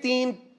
3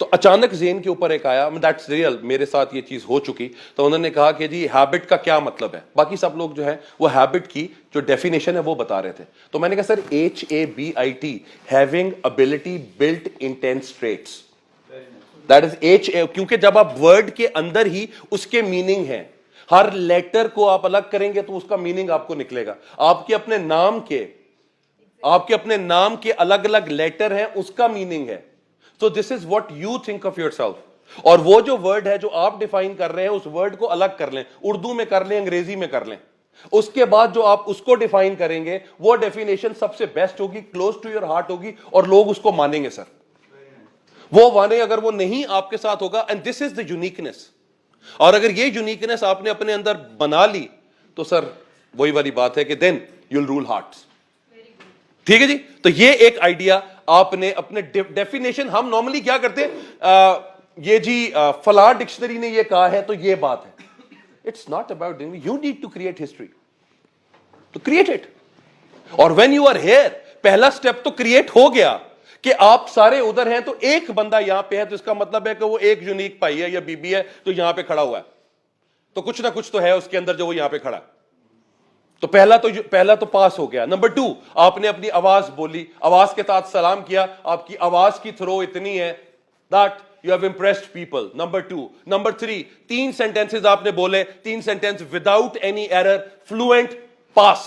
تو اچانک ذہن کے اوپر ایک آیا, دیٹس ریئل, میرے ساتھ یہ چیز ہو چکی. تو انہوں نے کہا کہ جی ہیبٹ کا کیا مطلب ہے. باقی سب لوگ جو ہے وہ ہیبٹ کی جو ڈیفینیشن ہے وہ بتا رہے تھے. تو میں نے کہا sir HABIT, having ability built intense traits, that is کیونکہ جب آپ ورڈ کے اندر ہی اس کے میننگ ہیں, ہر لیٹر کو آپ الگ کریں گے تو اس کا میننگ آپ کو نکلے گا. آپ کے اپنے نام کے الگ الگ لیٹر ہیں, اس کا میننگ ہے. So this is what you think of yourself. اور وہ جو ورڈ ہے جو آپ ڈیفائن کر رہے ہیں اس ورڈ کو الگ کر لیں, اردو میں کر لیں, انگریزی میں کر لیں. اس کے بعد جو آپ اس کو ڈیفائن کریں گے وہ ڈیفینیشن سب سے بیسٹ ہوگی, کلوز ٹو یور ہارٹ ہوگی, اور لوگ اس کو مانیں گے. سر وہ مانے, اگر وہ نہیں آپ کے ساتھ ہوگا, and this is the uniqueness. اور اگر یہ یونیکنیس آپ نے اپنے اندر بنا لی تو سر وہی والی بات ہے کہ then you will rule hearts. ٹھیک ہے جی. تو یہ ایک آئیڈیا آپ نے اپنے ڈیفینیشن, ہم نارملی کیا کرتے ہیں, یہ جی فلاں ڈکشنری نے یہ کہا ہے تو یہ بات ہے. It's not about you need to create history, to create it. اور وین یو آر ہیئر, پہلا اسٹیپ تو کریٹ ہو گیا کہ آپ سارے ادھر ہیں تو ایک بندہ یہاں پہ ہے, تو اس کا مطلب ہے کہ وہ ایک یونیک بھائی ہے یا بی بی ہے تو یہاں پہ کھڑا ہوا ہے, تو کچھ نہ کچھ تو ہے اس کے اندر جو وہ یہاں پہ کھڑا ہے. تو پہلا تو پاس ہو گیا. نمبر 2, آپ نے اپنی آواز بولی, آواز کے ساتھ سلام کیا, آپ کی آواز کی تھرو اتنی ہے that you have impressed people. Number 2. Number 3, 3 sentences آپ نے بولے, 3 sentence without any error, fluent, pass.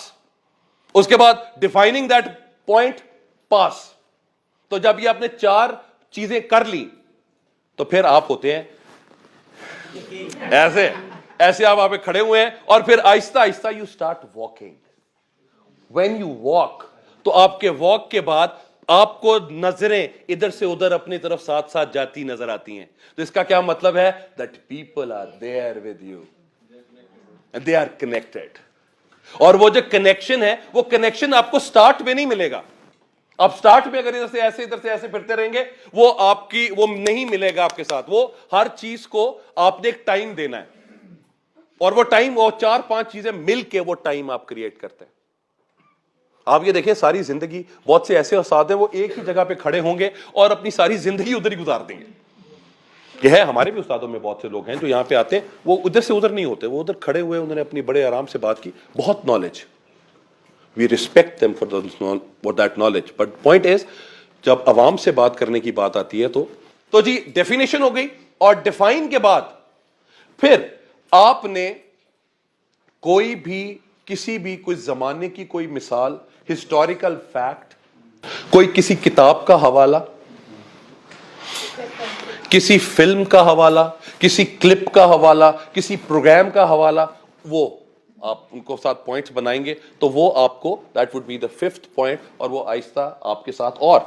اس کے بعد defining that point, pass. تو جب یہ آپ نے 4 چیزیں کر لی تو پھر آپ ہوتے ہیں ایسے آپ پہ کھڑے ہوئے ہیں, اور پھر آہستہ آہستہ you start walking. When you walk, تو آپ کے واک کے بعد آپ کو نظریں ادھر سے ادھر اپنی طرف ساتھ ساتھ جاتی نظر آتی ہیں. تو اس کا کیا مطلب ہے, that people are there with you, they are connected. اور وہ جو کنیکشن ہے, وہ کنیکشن آپ کو سٹارٹ میں نہیں ملے گا. آپ سٹارٹ میں اگر ادھر سے ایسے پھرتے رہیں گے, وہ نہیں ملے گا آپ کے ساتھ. وہ ہر چیز کو آپ نے ایک ٹائم دینا ہے, اور وہ ٹائم, وہ 4-5 چیزیں مل کے وہ ٹائم آپ کریٹ کرتے ہیں. آپ یہ دیکھیں ساری زندگی, بہت سے ایسے استاد ہیں وہ ایک ہی جگہ پہ کھڑے ہوں گے اور اپنی ساری زندگی ادھر ہی گزار دیں گے. یہ ہے, ہمارے بھی استادوں میں بہت سے لوگ ہیں جو یہاں پہ آتے ہیں, وہ ادھر سے ادھر نہیں ہوتے, وہ ادھر کھڑے ہوئے, انہوں نے اپنی بڑے آرام سے بات کی, بہت knowledge. We respect them for that knowledge. But point is, جب عوام سے بات کرنے کی بات آتی ہے تو جی ڈیفینیشن ہو گئی, اور ڈیفائن کے بعد پھر آپ نے کوئی بھی کسی بھی کوئی زمانے کی کوئی مثال, ہسٹوریکل فیکٹ, کوئی کسی کتاب کا حوالہ, کسی فلم کا حوالہ, کسی کلپ کا حوالہ, کسی پروگرام کا حوالہ, وہ آپ ان کو ساتھ پوائنٹس بنائیں گے تو وہ آپ کو that would be the 5th point. اور وہ آہستہ آپ کے ساتھ اور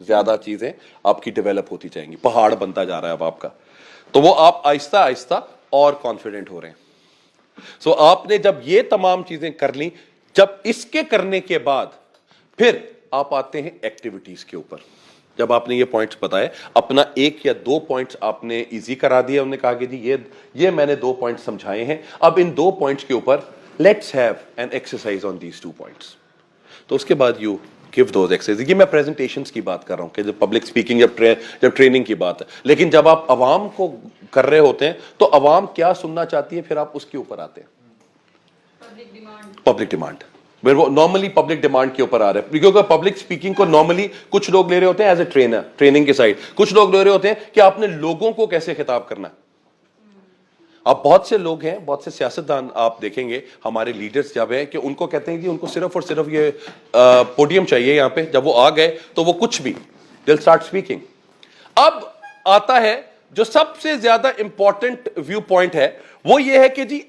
زیادہ چیزیں آپ کی ڈیولپ ہوتی جائیں گی, پہاڑ بنتا جا رہا ہے اب آپ کا. تو وہ آپ آہستہ آہستہ اور کانفیڈنٹ ہو رہے ہیں. سو آپ نے جب یہ تمام چیزیں کر لی, جب اس کے کرنے کے بعد پھر آپ آتے ہیں ایکٹیویٹیز کے اوپر. جب آپ نے یہ پوائنٹس بتائے, اپنا 1 یا 2 پوائنٹس آپ نے ایزی کرا دیا, انہوں نے کہا کہ جی یہ میں نے 2 پوائنٹس سمجھائے ہیں, اب ان 2 پوائنٹس کے اوپر let's have an exercise on these 2 points. تو اس کے بعد یو گیو دوز ایکسرسائز. یہ میں پریزنٹیشنز کی بات کر رہا ہوں کہ جب پبلک اسپیکنگ جب ٹریننگ کی بات ہے, لیکن جب آپ عوام کو کر رہے ہوتے ہیں تو عوام کیا سننا چاہتی ہے, پھر آپ اس کے اوپر آتے ہیں. پبلک ڈیمانڈ, وہ نارملی پبلک ڈیمانڈ کے اوپر آ رہا ہے, کیونکہ پبلک اسپیکنگ کو نارملی کچھ لوگ لے رہے ہوتے ہیں ایز اے ٹرینر, ٹریننگ کے سائڈ, کچھ لوگ لے رہے ہوتے ہیں کہ آپ نے لوگوں کو کیسے خطاب کرنا ہے. اب بہت سے لوگ ہیں, بہت سے سیاستدان آپ دیکھیں گے, ہمارے لیڈرز جب ہیں کہ ان کو کہتے ہیں کہ ان کو صرف اور صرف یہ پوڈیم چاہیے یہاں پہ. جب وہ آ گئے تو وہ کچھ بھی they'll start speaking. اب آتا ہے جو سب سے زیادہ امپورٹنٹ ویو پوائنٹ ہے, وہ یہ ہے کہ جی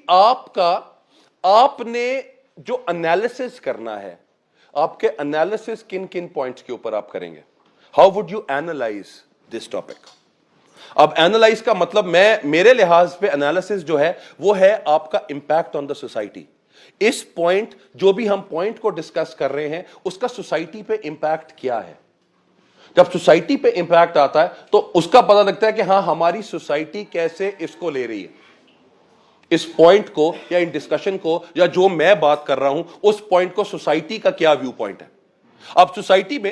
آپ نے جو انالیسس کرنا ہے, آپ کے انالیسس کن کن پوائنٹس کے اوپر آپ کریں گے. How would you analyse this topic. اب اینالائز کا مطلب میرے لحاظ پہ انالیسس جو ہے وہ ہے آپ کا امپیکٹ آن دا سوسائٹی. اس پوائنٹ, جو بھی ہم پوائنٹ کو ڈسکس کر رہے ہیں, اس کا سوسائٹی پہ امپیکٹ کیا ہے. جب سوسائٹی پہ امپیکٹ آتا ہے تو اس کا پتہ لگتا ہے کہ ہاں ہماری سوسائٹی کیسے اس کو لے رہی ہے, اس پوائنٹ کو یا ان ڈسکشن کو, یا جو میں بات کر رہا ہوں اس پوائنٹ کو سوسائٹی کا کیا ویو پوائنٹ ہے. اب سوسائٹی میں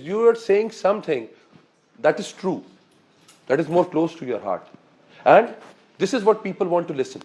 you are saying something that is true, that is more close to your heart, and this is what people want to listen.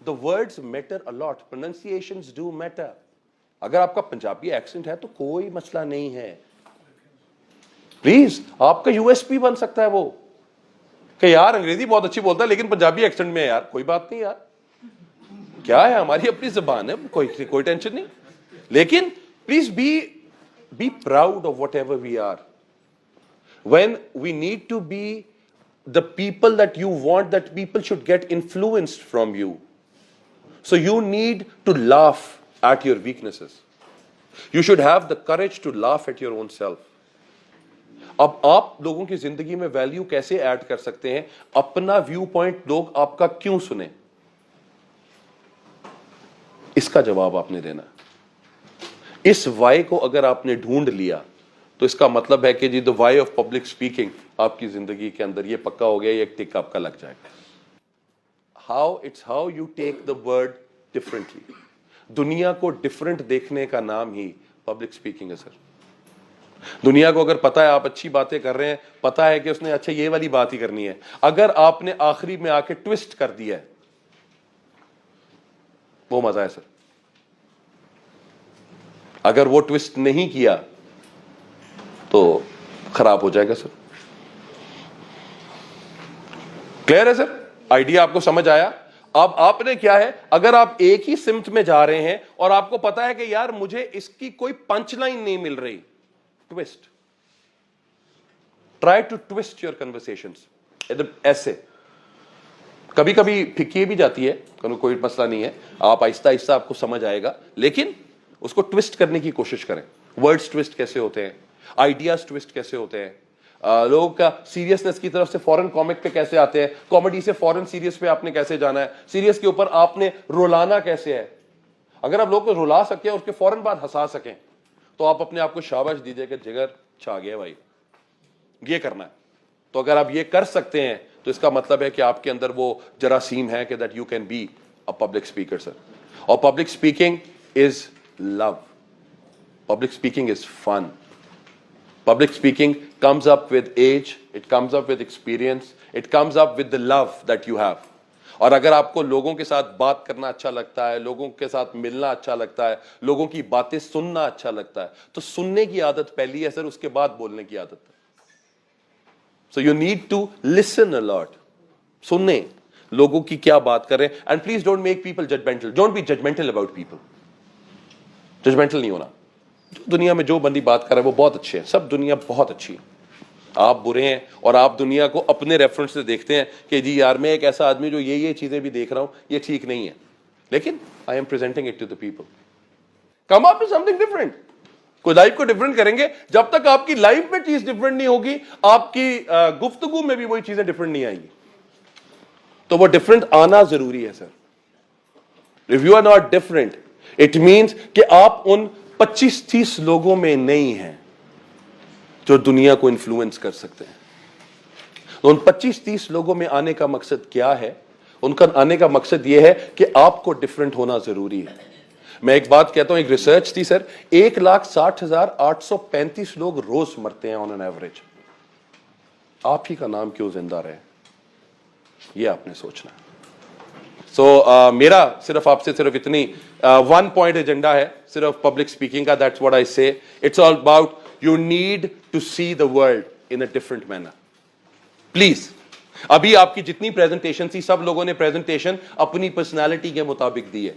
The words matter a lot. Pronunciations do matter. اگر آپ کا Punjabi accent ہے تو کوئی مسئلہ نہیں ہے, please آپ کا یو ایس پی بن سکتا ہے وہ کہ یار انگریزی بہت اچھی بولتا ہے لیکن پنجابی ایکسنٹ میں ہے یار, کوئی بات نہیں یار, کیا ہے ہماری اپنی زبان ہے, کوئی ٹینشن نہیں. لیکن please be proud of whatever we are. When we need to be the people that you want, that people should get influenced from you. So you need to laugh at your weaknesses. You should have the courage to laugh at your own self. اب آپ لوگوں کی زندگی میں value کیسے add کر سکتے ہیں؟ اپنا ویو پوائنٹ لوگ آپ کا کیوں سنیں, اس کا جواب آپ نے دینا. اس وائی کو اگر آپ نے ڈھونڈ لیا تو اس کا مطلب ہے کہ جی the why of public speaking آپ کی زندگی کے اندر یہ پکا ہو گیا, یہ ایک ٹک آپ کا لگ جائے گا. It's how you take the word differently. دنیا کو ڈفرنٹ دیکھنے کا نام ہی پبلک اسپیکنگ ہے سر. دنیا کو اگر پتا ہے آپ اچھی باتیں کر رہے ہیں, پتا ہے کہ اس نے اچھا یہ والی بات ہی کرنی ہے, اگر آپ نے آخری میں آ کے ٹوسٹ کر دیا ہے وہ مزہ ہے سر. اگر وہ ٹوسٹ نہیں کیا تو خراب ہو جائے گا سر. کلیئر ہے سر؟ آئیڈیا آپ کو سمجھ آیا؟ اب آپ نے کیا ہے, اگر آپ ایک ہی سمت میں جا رہے ہیں اور آپ کو پتا ہے کہ یار مجھے اس کی کوئی پنچ لائن نہیں مل رہی, toast, try to toast your conversations. ایسے کبھی کبھی پھکی بھی جاتی ہے, کوئی مسئلہ نہیں ہے, آپ آہستہ آہستہ آپ کو سمجھ آئے گا, لیکن اس کو ٹوسٹ کرنے کی کوشش کریں. ورڈز ٹوسٹ کیسے ہوتے ہیں, آئیڈیاز ٹوسٹ کیسے ہوتے ہیں, لوگوں کا سیریسنس کی طرف سے فورن کامک پہ کیسے آتے ہیں, کامیڈی سے فورن سیریس پہ آپ نے کیسے جانا ہے, سیریس کے اوپر آپ نے رولانا کیسے ہے. اگر آپ لوگ کو رلا سکیں اور اس کے فوراً بعد ہنسا سکیں تو آپ اپنے آپ کو شاباش دیجئے کہ جگر چھا گیا بھائی, یہ کرنا ہے. تو اگر آپ یہ کر سکتے ہیں تو اس کا مطلب ہے کہ آپ کے اندر وہ جراثیم ہے کہ that you can be a public speaker sir. اور public speaking is love, public speaking is fun. Public speaking comes up with age, it comes up with experience, it comes up with the love that you have. اور اگر آپ کو لوگوں کے ساتھ بات کرنا اچھا لگتا ہے, لوگوں کے ساتھ ملنا اچھا لگتا ہے, لوگوں کی باتیں سننا اچھا لگتا ہے, تو سننے کی عادت پہلی ہے سر, اس کے بعد بولنے کی عادت ہے. So you need to listen a lot. سنیں لوگوں کی کیا بات کر رہے ہیں, and please don't make people judgmental. Don't be judgmental about people. Judgmental نہیں ہونا. دنیا میں جو بندی بات کر رہا ہے وہ بہت اچھے ہیں, سب دنیا بہت اچھی ہے, آپ برے ہیں اور آپ دنیا کو اپنے ریفرنس سے دیکھتے ہیں کہ جی یار میں ایک ایسا آدمی جو یہ چیزیں بھی دیکھ رہا ہوں, یہ ٹھیک نہیں ہے, لیکن I am presenting it to the people. Come up with something different. کوئی لائف کو ڈفرنٹ کریں گے, جب تک آپ کی لائف میں چیز ڈفرنٹ نہیں ہوگی آپ کی گفتگو میں بھی وہی چیزیں ڈفرنٹ نہیں آئیں گی. تو وہ ڈفرنٹ آنا ضروری ہے سر. If you are not different, it means کہ آپ ان 25-30 لوگوں میں نہیں ہیں جو دنیا کو انفلوئنس کر سکتے ہیں. ان 25-30 لوگوں میں آنے کا مقصد کیا ہے؟ ان کا آنے کا مقصد یہ ہے کہ آپ کو ڈفرنٹ ہونا ضروری ہے. میں ایک بات کہتا ہوں, ایک ریسرچ تھی سر, 1,60,835 لوگ روز مرتے ہیں آن این ایوریج. آپ ہی کا نام کیوں زندہ رہے, یہ آپ نے سوچنا ہے. سو میرا صرف آپ سے صرف اتنی ون پوائنٹ ایجنڈا ہے صرف پبلک اسپیکنگ کا. That's what I say. It's all about you need to see the world in a different manner. Please, ابھی آپ کی جتنی پریزنٹیشن تھی سب لوگوں نے پریزنٹیشن اپنی پرسنالٹی کے مطابق دی ہے,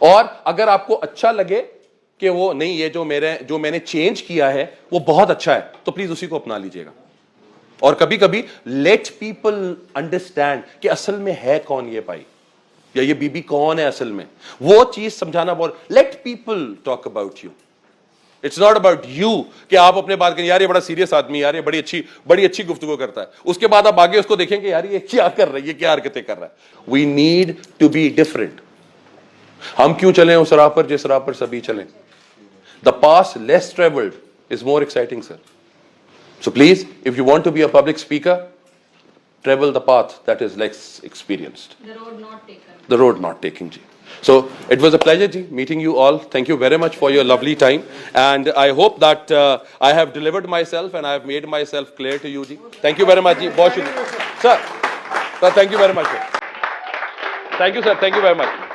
اور اگر آپ کو اچھا لگے کہ وہ نہیں, یہ جو میں نے چینج کیا ہے وہ بہت اچھا ہے, تو پلیز اسی کو اپنا لیجیے گا. اور کبھی کبھی لیٹ پیپل انڈرسٹینڈ کہ اصل میں ہے کون یہ بھائی یا یہ بی بی کون ہے اصل میں, وہ چیز سمجھانا بہت. Let people talk about you, it's not about you کہ آپ اپنے بات کریں یار یہ بڑا سیریس آدمی, یار یہ بڑی اچھی گفتگو کرتا ہے, اس کے بعد آپ آگے اس کو دیکھیں کہ یار یہ کیا کر رہا ہے, یہ کیا حرکتیں کر رہا ہے. We need to be different. ہم کیوں چلیں اس راہ پر جس راہ پر سبھی چلیں. The path less travelled is more exciting sir. So please, if you want to be a public speaker, travel the path that is less experienced. The road not taken. The road not taken, ji. So it was a pleasure, ji, meeting you all. Thank you very much for your lovely time, and I hope that I have delivered myself and I have made myself clear to you, ji. Thank you very much, ji. Bahut shukriya, sir. Sir, thank you very much, sir. Thank you, sir. Thank you very much.